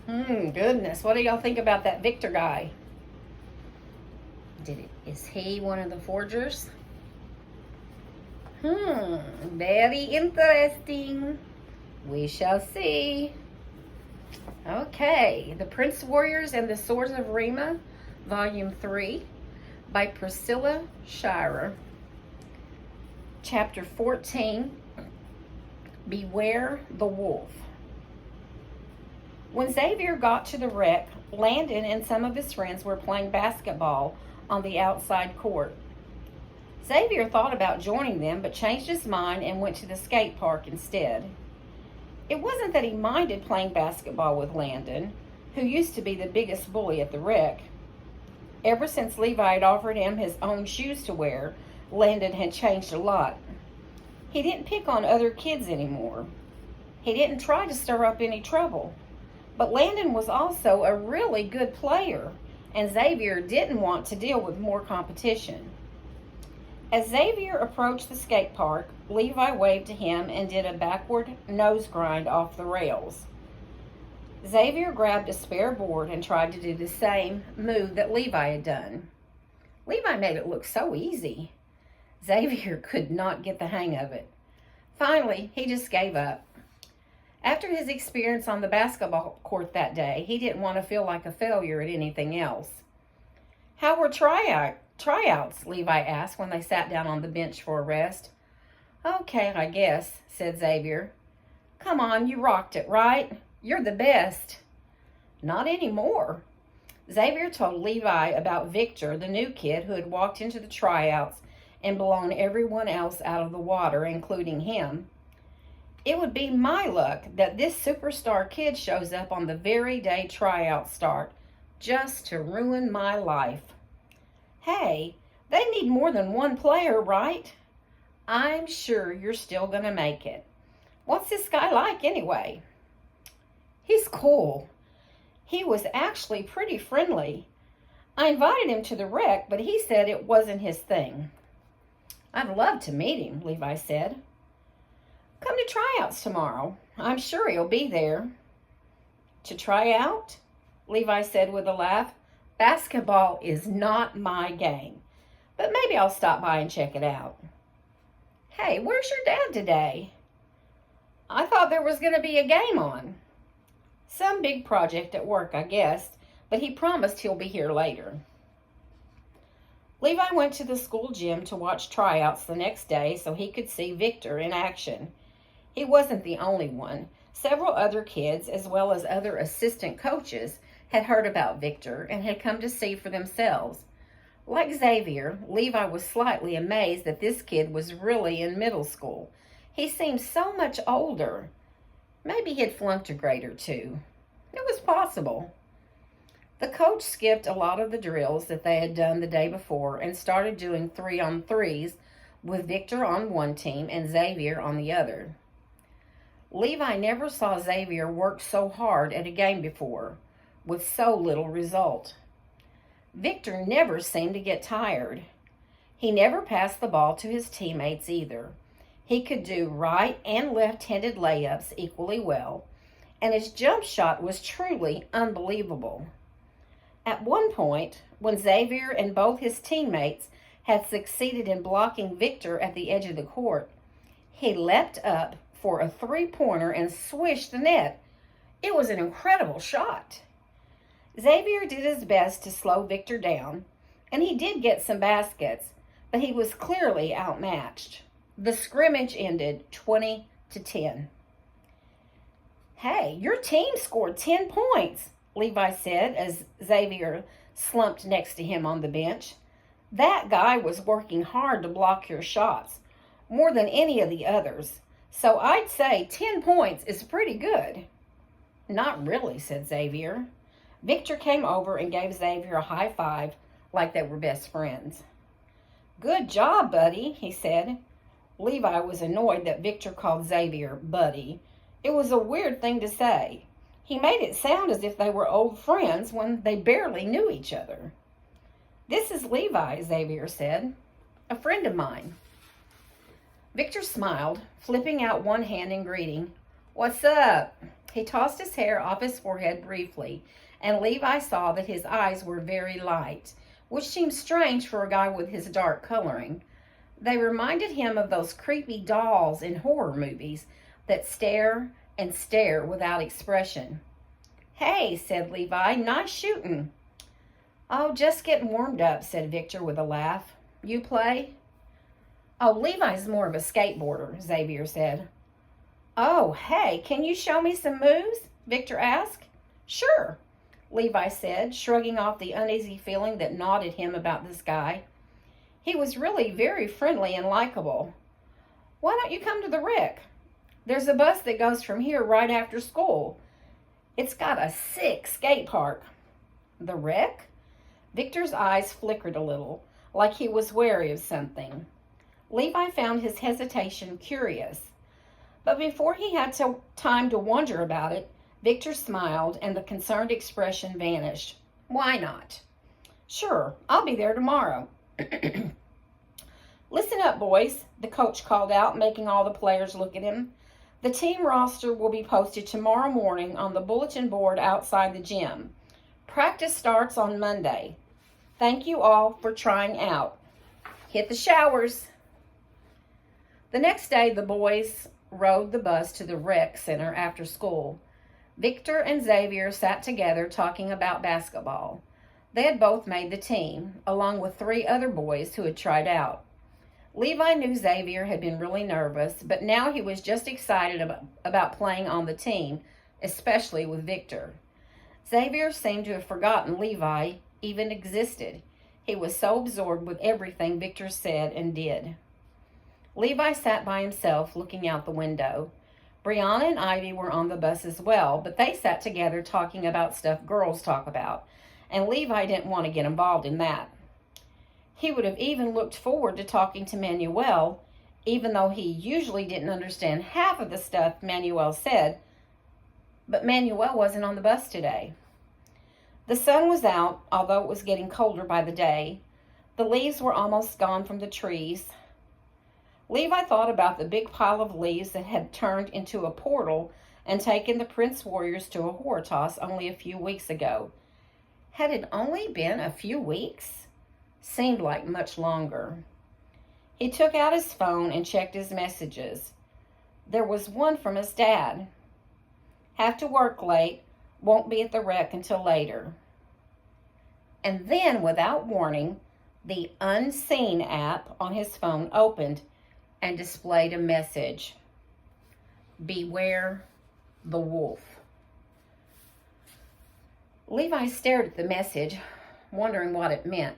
Goodness. What do y'all think about that Victor guy? Is he one of the forgers? Very interesting. We shall see. Okay, The Prince Warriors and the Swords of Rima, Volume 3, by Priscilla Shirer. Chapter 14, Beware the Wolf. When Xavier got to the wreck, Landon and some of his friends were playing basketball on the outside court. Xavier thought about joining them, but changed his mind and went to the skate park instead. It wasn't that he minded playing basketball with Landon, who used to be the biggest bully at the wreck. Ever since Levi had offered him his own shoes to wear, Landon had changed a lot. He didn't pick on other kids anymore. He didn't try to stir up any trouble. But Landon was also a really good player, and Xavier didn't want to deal with more competition. As Xavier approached the skate park, Levi waved to him and did a backward nose grind off the rails. Xavier grabbed a spare board and tried to do the same move that Levi had done. Levi made it look so easy. Xavier could not get the hang of it. Finally, he just gave up. After his experience on the basketball court that day, he didn't want to feel like a failure at anything else. "How were tryouts?" Levi asked when they sat down on the bench for a rest. "Okay, I guess," said Xavier. "Come on, you rocked it, right? You're the best." "Not anymore." Xavier told Levi about Victor, the new kid who had walked into the tryouts and blown everyone else out of the water, including him. "It would be my luck that this superstar kid shows up on the very day tryouts start, just to ruin my life." "Hey, they need more than one player, right?" "I'm sure you're still going to make it. What's this guy like anyway?" "He's cool. He was actually pretty friendly. I invited him to the wreck, but he said it wasn't his thing." "I'd love to meet him," Levi said. "Come to tryouts tomorrow. I'm sure he'll be there." "To try out?" Levi said with a laugh. "Basketball is not my game, but maybe I'll stop by and check it out." "Hey, where's your dad today?" "I thought there was going to be a game on." "Some big project at work, I guess, but he promised he'll be here later." Levi went to the school gym to watch tryouts the next day so he could see Victor in action. He wasn't the only one. Several other kids, as well as other assistant coaches, had heard about Victor and had come to see for themselves. Like Xavier, Levi was slightly amazed that this kid was really in middle school. He seemed so much older. Maybe he'd flunked a grade or two. It was possible. The coach skipped a lot of the drills that they had done the day before and started doing 3-on-3s with Victor on one team and Xavier on the other. Levi never saw Xavier work so hard at a game before, with so little result. Victor never seemed to get tired. He never passed the ball to his teammates either. He could do right and left-handed layups equally well, and his jump shot was truly unbelievable. At one point, when Xavier and both his teammates had succeeded in blocking Victor at the edge of the court, he leapt up for a three-pointer and swished the net. It was an incredible shot. Xavier did his best to slow Victor down, and he did get some baskets, but he was clearly outmatched. The scrimmage ended 20-10. "Hey, your team scored 10 points, Levi said as Xavier slumped next to him on the bench. "That guy was working hard to block your shots, more than any of the others. So I'd say 10 points is pretty good." "Not really," said Xavier. Victor came over and gave Xavier a high five like they were best friends. "Good job, buddy," he said. Levi was annoyed that Victor called Xavier buddy. It was a weird thing to say. He made it sound as if they were old friends when they barely knew each other. "This is Levi," Xavier said. "A friend of mine." Victor smiled, flipping out one hand in greeting. "What's up?" He tossed his hair off his forehead briefly, and Levi saw that his eyes were very light, which seemed strange for a guy with his dark coloring. They reminded him of those creepy dolls in horror movies that stare and stare without expression. "Hey," said Levi, "nice shooting." "Oh, just getting warmed up," said Victor with a laugh. "You play?" "Oh, Levi's more of a skateboarder," Xavier said. "Oh, hey, can you show me some moves?" Victor asked. "Sure," Levi said, shrugging off the uneasy feeling that gnawed at him about this guy. He was really very friendly and likable. "Why don't you come to the rec? There's a bus that goes from here right after school. It's got a sick skate park." "The rec?" Victor's eyes flickered a little, like he was wary of something. Levi found his hesitation curious. But before he had time to wonder about it, Victor smiled and the concerned expression vanished. "Why not?" "Sure, I'll be there tomorrow." "Listen up, boys," the coach called out, making all the players look at him. "The team roster will be posted tomorrow morning on the bulletin board outside the gym. Practice starts on Monday. Thank you all for trying out. Hit the showers." The next day, the boys rode the bus to the rec center after school. Victor and Xavier sat together talking about basketball. They had both made the team, along with 3 other boys who had tried out. Levi knew Xavier had been really nervous, but now he was just excited about playing on the team, especially with Victor. Xavier seemed to have forgotten Levi even existed. He was so absorbed with everything Victor said and did. Levi sat by himself, looking out the window. Brianna and Ivy were on the bus as well, but they sat together talking about stuff girls talk about, and Levi didn't want to get involved in that. He would have even looked forward to talking to Manuel, even though he usually didn't understand half of the stuff Manuel said, but Manuel wasn't on the bus today. The sun was out, although it was getting colder by the day. The leaves were almost gone from the trees. Levi thought about the big pile of leaves that had turned into a portal and taken the Prince Warriors to a horror toss only a few weeks ago. Had it only been a few weeks? Seemed like much longer. He took out his phone and checked his messages. There was one from his dad. "Have to work late. Won't be at the rec until later." And then, without warning, the Unseen app on his phone opened and displayed a message. "Beware the wolf." Levi stared at the message, wondering what it meant.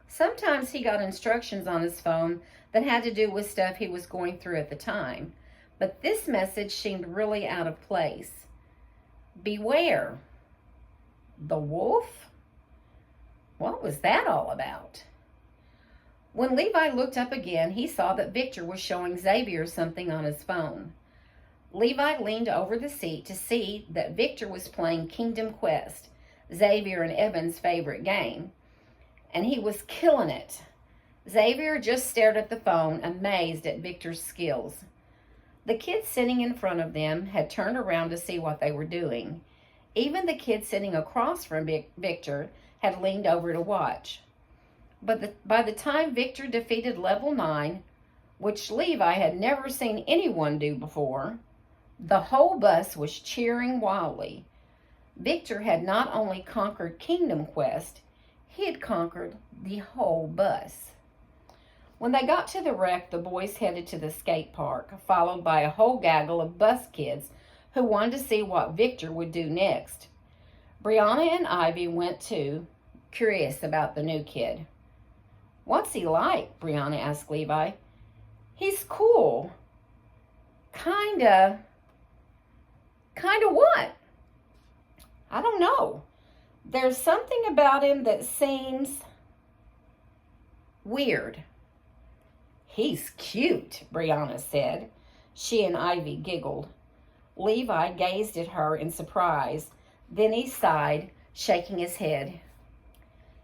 Sometimes he got instructions on his phone that had to do with stuff he was going through at the time, but this message seemed really out of place. Beware the wolf? What was that all about? When Levi looked up again, he saw that Victor was showing Xavier something on his phone. Levi leaned over the seat to see that Victor was playing Kingdom Quest, Xavier and Evan's favorite game, and he was killing it. Xavier just stared at the phone, amazed at Victor's skills. The kids sitting in front of them had turned around to see what they were doing. Even the kid sitting across from Victor had leaned over to watch. But by the time Victor defeated level 9, which Levi had never seen anyone do before, the whole bus was cheering wildly. Victor had not only conquered Kingdom Quest, he had conquered the whole bus. When they got to the rec, the boys headed to the skate park, followed by a whole gaggle of bus kids who wanted to see what Victor would do next. Brianna and Ivy went too, curious about the new kid. "What's he like?" Brianna asked Levi. "He's cool." Kinda what? "I don't know. There's something about him that seems weird." "He's cute," Brianna said. She and Ivy giggled. Levi gazed at her in surprise. Then he sighed, shaking his head.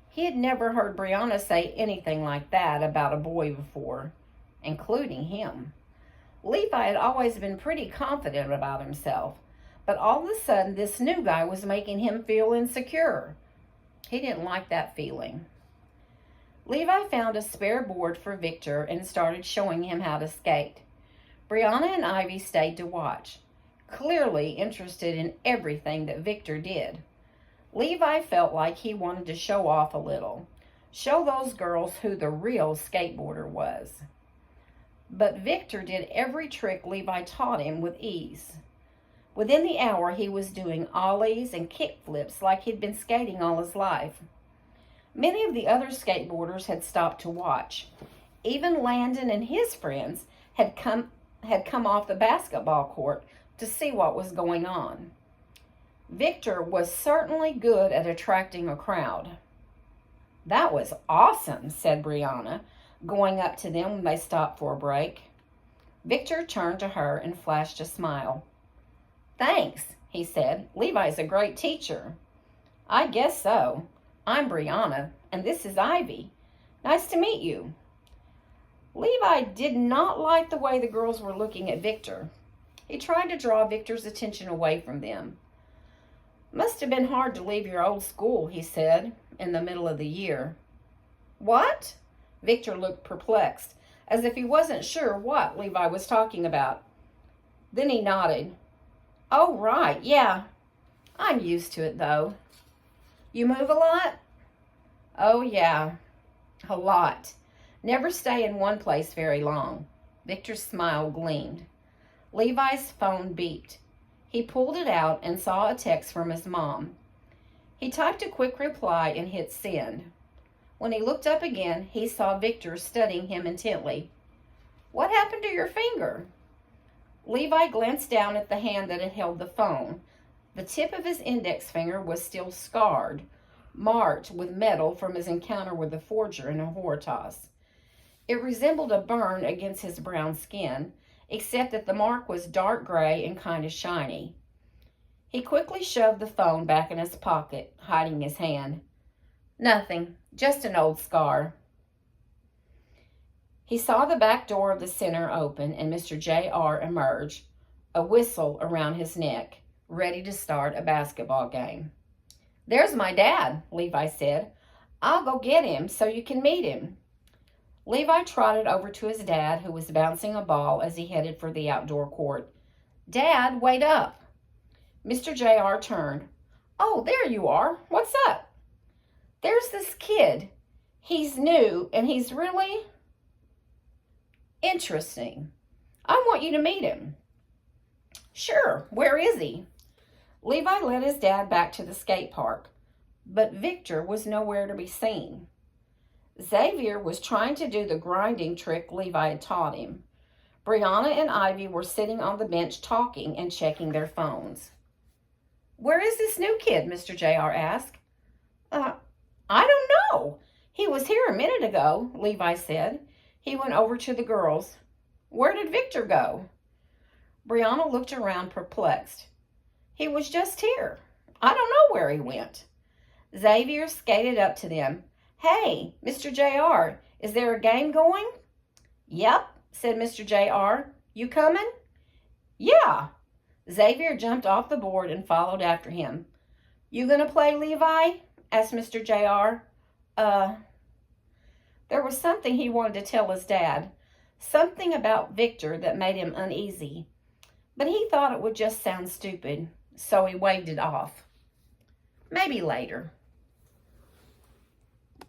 He had never heard Brianna say anything like that about a boy before, including him. Levi had always been pretty confident about himself, But all of a sudden, this new guy was making him feel insecure. He didn't like that feeling. Levi found a spare board for Victor and started showing him how to skate. Brianna and Ivy stayed to watch, clearly interested in everything that Victor did. Levi felt like he wanted to show off a little, show those girls who the real skateboarder was. But Victor did every trick Levi taught him with ease. Within the hour, he was doing ollies and kickflips like he'd been skating all his life. Many of the other skateboarders had stopped to watch. Even Landon and his friends had come off the basketball court to see what was going on. Victor was certainly good at attracting a crowd. "That was awesome," said Brianna, going up to them when they stopped for a break. Victor turned to her and flashed a smile. "Thanks," he said. "Levi's a great teacher." "I guess so. I'm Brianna, and this is Ivy. Nice to meet you." Levi did not like the way the girls were looking at Victor. He tried to draw Victor's attention away from them. "Must have been hard to leave your old school," he said, in the middle of the year. "What?" Victor looked perplexed, as if he wasn't sure what Levi was talking about. Then he nodded. "Oh, right, yeah. I'm used to it, though." "You move a lot?" "Oh, yeah, a lot. Never stay in one place very long." Victor's smile gleamed. Levi's phone beeped. He pulled it out and saw a text from his mom. He typed a quick reply and hit send. When he looked up again, he saw Victor studying him intently. "What happened to your finger?" Levi glanced down at the hand that had held the phone. The tip of his index finger was still scarred, marked with metal from his encounter with the forger in Horritos. It resembled a burn against his brown skin, except that the mark was dark gray and kind of shiny. He quickly shoved the phone back in his pocket, hiding his hand. "Nothing, just an old scar." He saw the back door of the center open and Mr. J.R. emerge, a whistle around his neck, ready to start a basketball game. "There's my dad," Levi said. "I'll go get him so you can meet him." Levi trotted over to his dad, who was bouncing a ball as he headed for the outdoor court. "Dad, wait up." Mr. J.R. turned. "Oh, there you are. What's up?" "There's this kid. He's new, and he's really interesting. I want you to meet him." "Sure. Where is he?" Levi led his dad back to the skate park, but Victor was nowhere to be seen. Xavier was trying to do the grinding trick Levi had taught him. Brianna and Ivy were sitting on the bench talking and checking their phones. "Where is this new kid?" Mr. J.R. asked. I don't know. He was here a minute ago," Levi said. He went over to the girls. "Where did Victor go?" Brianna looked around perplexed. "He was just here. I don't know where he went." Xavier skated up to them. "Hey, Mr. J.R., is there a game going?" "Yep," said Mr. J.R. "You coming?" "Yeah." Xavier jumped off the board and followed after him. "You gonna play, Levi?" asked Mr. J.R. There was something he wanted to tell his dad, something about Victor that made him uneasy, but he thought it would just sound stupid, so he waved it off. "Maybe later."